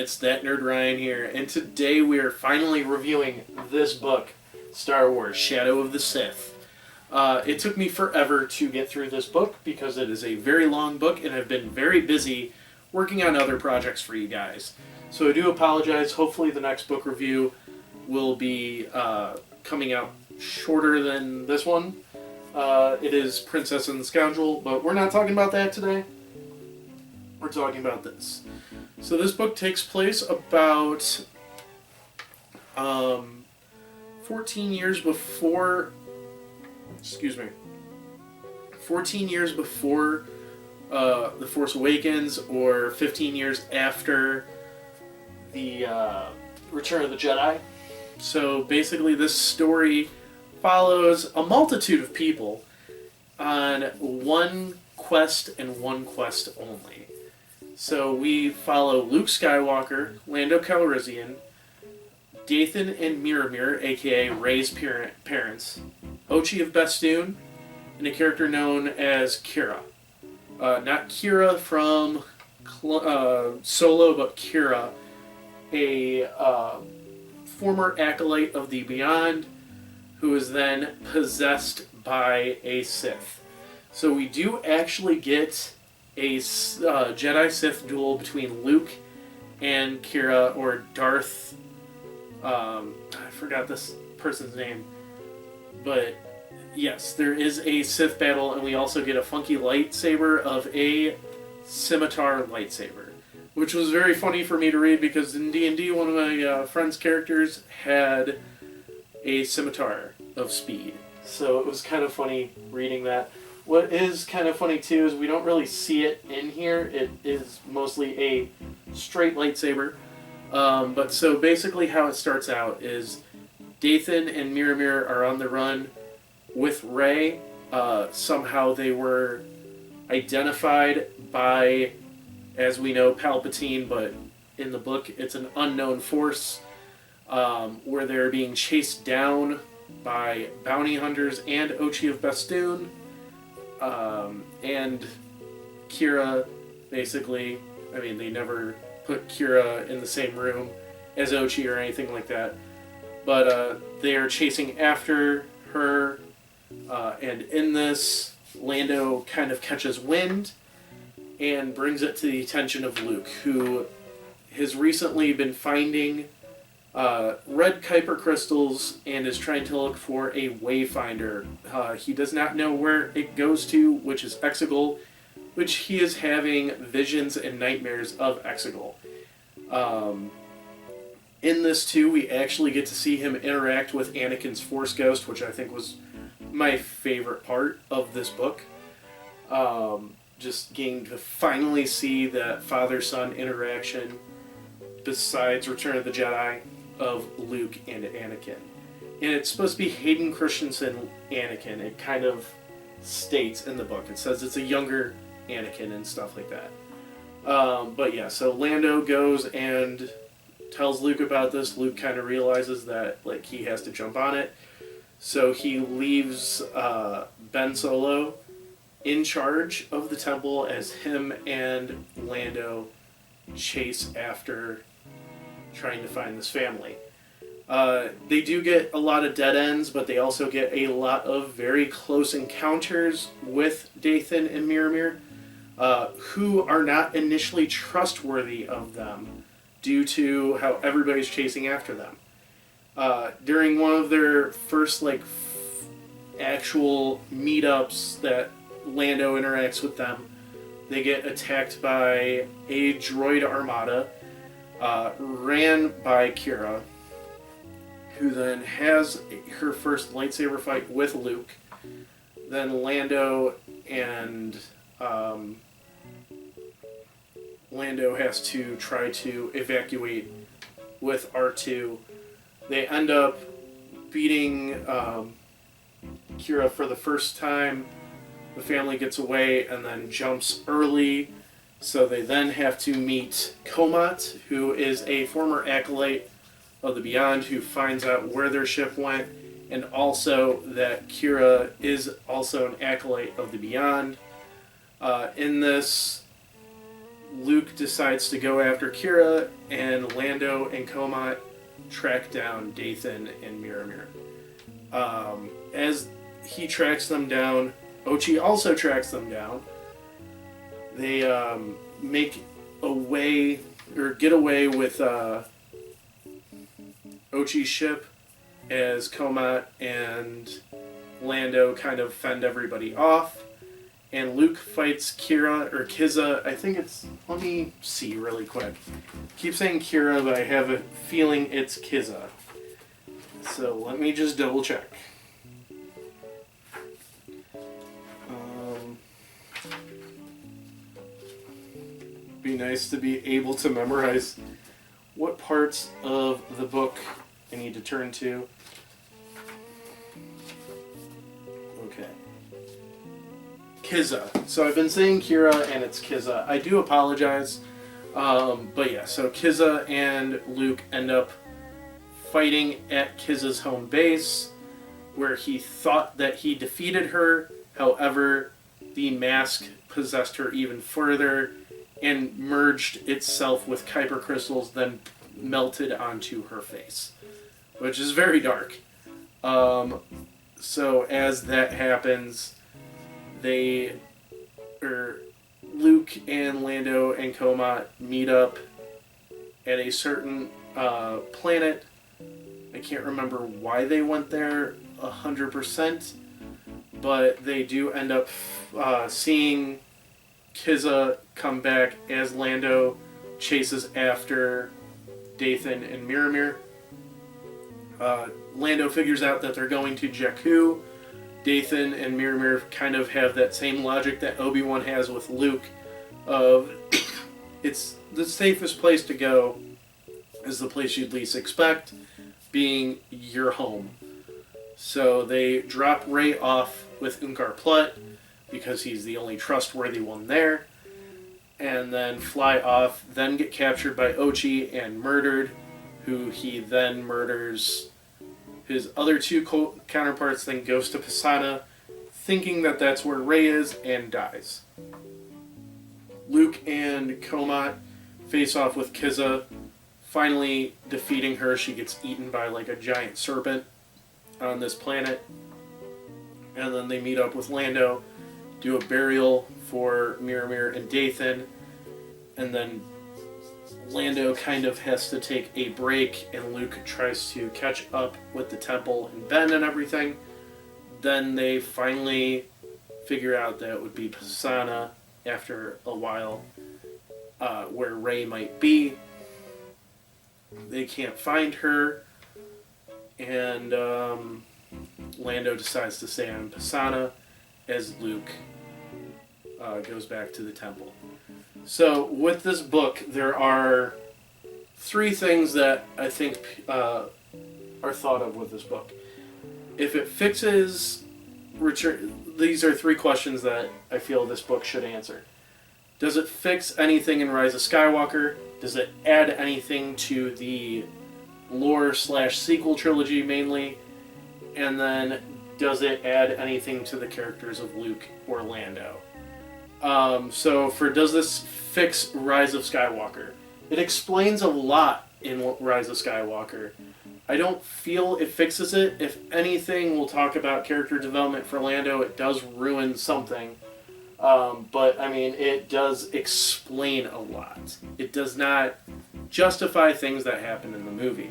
It's That Nerd Ryan here, and today we are finally reviewing this book, Star Wars: Shadow of the Sith. It took me forever to get through this book because it is a very long book, and I've been very busy working on other projects for you guys. So I do apologize. Hopefully the next book review will be coming out shorter than this one. It is Princess and the Scoundrel, but we're not talking about that today. We're talking about this. So this book takes place about 14 years before, 14 years before The Force Awakens, or 15 years after the Return of the Jedi. So basically this story follows a multitude of people on one quest and one quest only. So we follow Luke Skywalker, Lando Calrissian, Dathan and Miramir, aka Rey's parents, Ochi of Bestoon, and a character known as Kira. Not Kira from Solo, but Kira, a former acolyte of the Beyond, who is then possessed by a Sith. So we do actually get a Jedi-Sith duel between Luke and Kira, or Darth... I forgot this person's name. But yes, there is a Sith battle, and we also get a funky lightsaber of a scimitar lightsaber, which was very funny for me to read because in D&D, one of my friend's characters had a scimitar of speed. So it was kind of funny reading that. What is kind of funny too is we don't really see it in here. It is mostly a straight lightsaber. But so basically how it starts out is Dathan and Miramir are on the run with Rey. Somehow they were identified by, as we know, Palpatine, but in the book it's an unknown force, where they're being chased down by bounty hunters and Ochi of Bestoon. And Kira, basically, I mean, they never put Kira in the same room as Ochi or anything like that, but they are chasing after her, and in this, Lando kind of catches wind and brings it to the attention of Luke, who has recently been finding red Kuiper crystals and is trying to look for a wayfinder. He does not know where it goes to, which is Exegol, which he is having visions and nightmares of Exegol. In this too, we actually get to see him interact with Anakin's Force Ghost, which I think was my favorite part of this book. Just getting to finally see that father-son interaction besides Return of the Jedi of Luke and Anakin. And it's supposed to be Hayden Christensen Anakin. It kind of states in the book. It says it's a younger Anakin and stuff like that. But yeah, so Lando goes and tells Luke about this. Luke kind of realizes that like he has to jump on it. So he leaves Ben Solo in charge of the temple as him and Lando chase after trying to find this family. They do get a lot of dead ends, but they also get a lot of very close encounters with Dathan and Miramir, who are not initially trustworthy of them due to how everybody's chasing after them. During one of their first actual meetups that Lando interacts with them, they get attacked by a droid armada, ran by Kira, who then has her first lightsaber fight with Luke. Then Lando has to try to evacuate with R2. They end up beating Kira for the first time. The family gets away and then jumps early. So they then have to meet Komat, who is a former acolyte of the Beyond, who finds out where their ship went, and also that Kira is also an acolyte of the Beyond. In this, Luke decides to go after Kira, and Lando and Comat track down Dathan and Miramir. As he tracks them down, Ochi also tracks them down. They make a way, or get away with Ochi's ship as Comat and Lando kind of fend everybody off. And Luke fights Kira, or Kiza, I think it's, let me see really quick. I keep saying Kira, but I have a feeling it's Kiza. So let me just double check. Be nice to be able to memorize what parts of the book I need to turn to. Okay. Kiza. So I've been saying Kira and it's Kiza. I do apologize. But yeah, so Kiza and Luke end up fighting at Kiza's home base, where he thought that he defeated her. However, the mask possessed her even further and merged itself with Kyber crystals, then melted onto her face, which is very dark. So as that happens, Luke and Lando and Comat meet up at a certain planet. I can't remember why they went there 100%, but they do end up seeing Kiza come back as Lando chases after Dathan and Miramir. Lando figures out that they're going to Jakku. Dathan and Miramir kind of have that same logic that Obi-Wan has with Luke of it's the safest place to go is the place you'd least expect, being your home. So they drop Rey off with Unkar Plutt because he's the only trustworthy one there, and then fly off, then get captured by Ochi and murdered, who he then murders his other two counterparts, then goes to Pisana, thinking that that's where Rey is, and dies. Luke and Comat face off with Kiza, finally defeating her. She gets eaten by like a giant serpent on this planet. And then they meet up with Lando, do a burial for Miramir and Dathan, and then Lando kind of has to take a break, and Luke tries to catch up with the temple and Ben and everything. Then they finally figure out that it would be Pisana after a while, where Rey might be. They can't find her, and Lando decides to stay on Pisana as Luke goes back to the temple. So with this book, there are three things that I think are thought of with this book. If it fixes these are three questions that I feel this book should answer. Does it fix anything in Rise of Skywalker? Does it add anything to the lore/sequel trilogy mainly? And then does it add anything to the characters of Luke or Lando? So for does this fix Rise of Skywalker? It explains a lot in Rise of Skywalker. I don't feel it fixes it. If anything, we'll talk about character development for Lando. It does ruin something. But, I mean, it does explain a lot. It does not justify things that happen in the movie.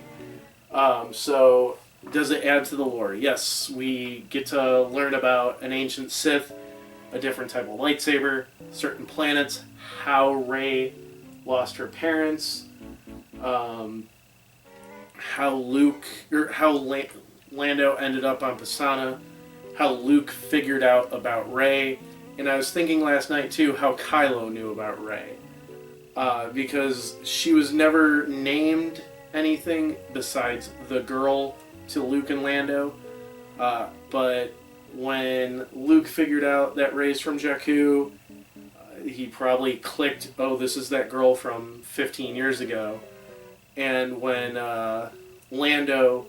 So, does it add to the lore? Yes, we get to learn about an ancient Sith, a different type of lightsaber, certain planets, how Rey lost her parents, how Lando ended up on Pisana, how Luke figured out about Rey, and I was thinking last night too how Kylo knew about Rey, because she was never named anything besides the girl to Luke and Lando, but when Luke figured out that Rey's from Jakku, he probably clicked, oh, this is that girl from 15 years ago. And when Lando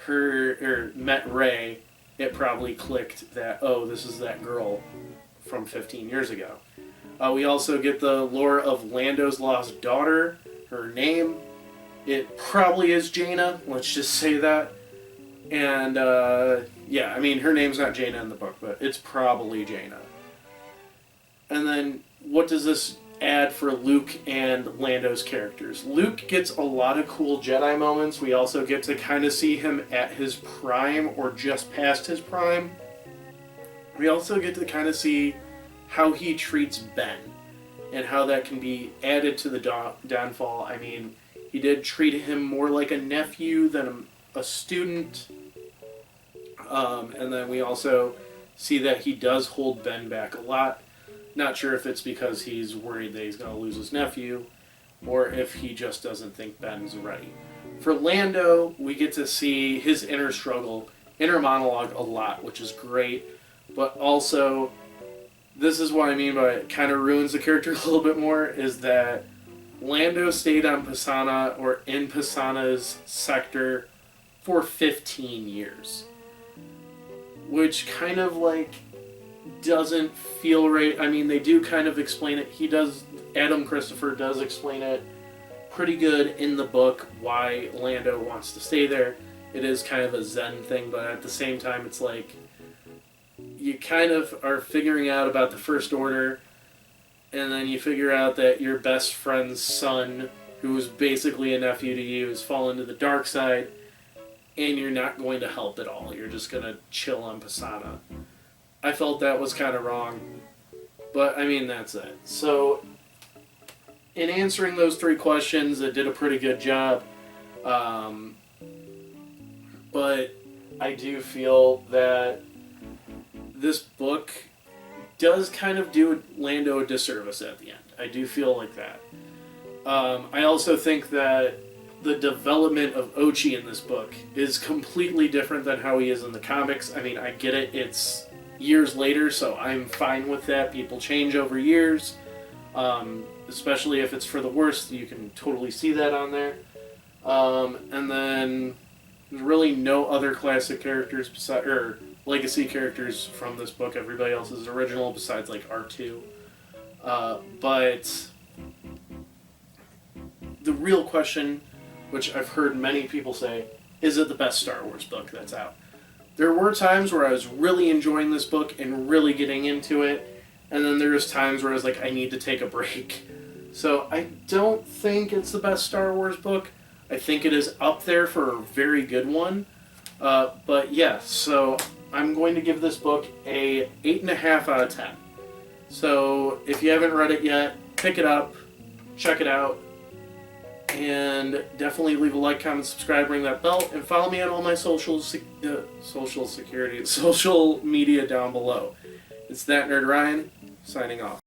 met Rey, it probably clicked that, oh, this is that girl from 15 years ago. We also get the lore of Lando's lost daughter, her name. It probably is Jaina, let's just say that. And, yeah, I mean, her name's not Jaina in the book, but it's probably Jaina. And then, what does this add for Luke and Lando's characters? Luke gets a lot of cool Jedi moments. We also get to kind of see him at his prime, or just past his prime. We also get to kind of see how he treats Ben, and how that can be added to the downfall. I mean, he did treat him more like a nephew than a student. And then we also see that he does hold Ben back a lot. Not sure if it's because he's worried that he's going to lose his nephew, or if he just doesn't think Ben's ready. For Lando, we get to see his inner struggle, inner monologue a lot, which is great. But also, this is what I mean by it kind of ruins the character a little bit more, is that Lando stayed on Pisana, or in Pisana's sector, for 15 years. Which kind of, like, doesn't feel right. I mean, they do kind of explain it. Adam Christopher does explain it pretty good in the book, why Lando wants to stay there. It is kind of a Zen thing, but at the same time, it's like, you kind of are figuring out about the First Order, and then you figure out that your best friend's son, who is basically a nephew to you, has fallen to the dark side, and you're not going to help at all. You're just going to chill on Pisana. I felt that was kind of wrong, but I mean, that's it. So, in answering those 3 questions, it did a pretty good job, but I do feel that this book does kind of do Lando a disservice at the end. I do feel like that. I also think that the development of Ochi in this book is completely different than how he is in the comics. I mean, I get it. It's years later, so I'm fine with that. People change over years, especially if it's for the worse. You can totally see that on there. And then there's really no other classic characters or legacy characters from this book. Everybody else is original besides like R2. But the real question, which I've heard many people say, is it the best Star Wars book that's out? There were times where I was really enjoying this book and really getting into it, and then there was times where I was like, I need to take a break. So I don't think it's the best Star Wars book. I think it is up there for a very good one. But yeah, so I'm going to give this book a 8.5 out of 10. So if you haven't read it yet, pick it up, check it out, and definitely leave a like, comment, subscribe, ring that bell, and follow me on all my social media down below. It's That Nerd Ryan, signing off.